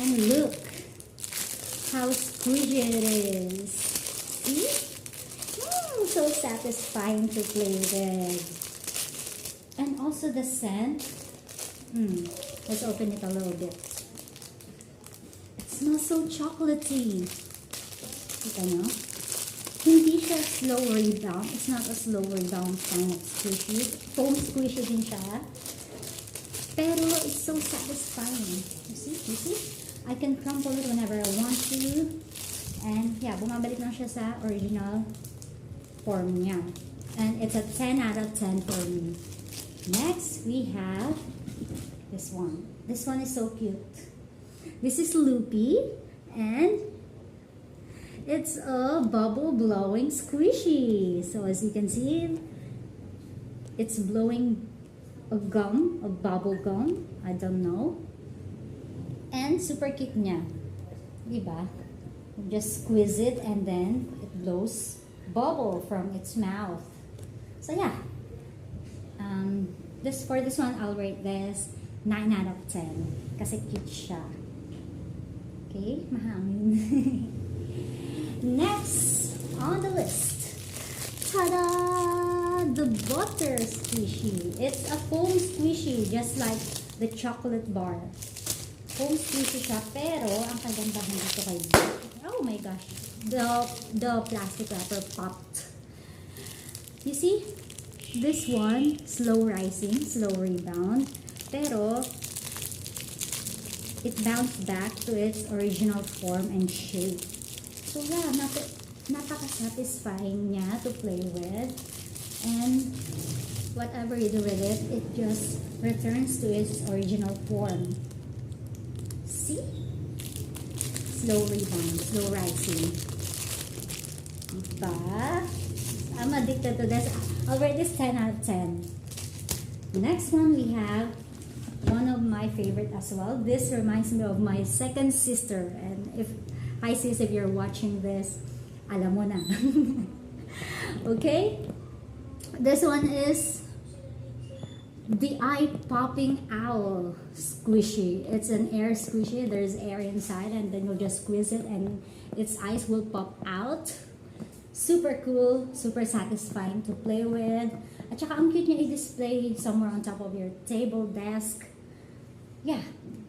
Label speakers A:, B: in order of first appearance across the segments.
A: And look how squishy it is. See? So satisfying to play with. And also the scent. Let's open it a little bit. It smells so chocolatey. Kita nyo? Hindi siya slow rebound. It's not a slow rebound kind of squishy. Foam squishy din siya. Pero it's so satisfying. You see? You see? I can crumple it whenever I want to. And yeah, bumabalik lang siya sa original form niya. And it's a 10 out of 10 for me. Next, we have this one. This one is so cute. This is Loopy. And it's a bubble blowing squishy. So as you can see, it's blowing a gum, a bubble gum. I don't know. And super cute niya. Diba? You just squeeze it and then it blows bubble from its mouth. So yeah. For this one, I'll rate this 9 out of 10. Kasi cute siya. Okay? Mahangin. Next on the list, ta-da! The butter squishy. It's a foam squishy, just like the chocolate bar. Foam squishy siya, pero ang kagandahan dito kay oh my gosh, the plastic wrapper popped. You see, this one slow rising, slow rebound, pero it bounced back to its original form and shape. So yeah, napaka-satisfying niya to play with. And whatever you do with it, it just returns to its original form. See? Slow rebound, slow rising. Diba? I'm addicted to this. I'll rate this 10 out of 10. Next one, we have one of my favorite as well. This reminds me of my second sister. And hi sis, if you're watching this, alam mo na. Okay? This one is the eye-popping owl squishy. It's an air squishy. There's air inside and then you'll just squeeze it and its eyes will pop out. Super cool, super satisfying to play with. At saka ang cute niya i-display somewhere on top of your table, desk. Yeah,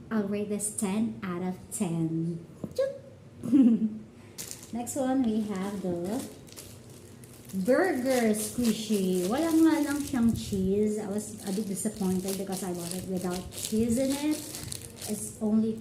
A: I'll rate this 10 out of 10. Next one, we have the burger squishy. Wala nga lang siyang cheese. I was a bit disappointed because I bought it without cheese in it. It's only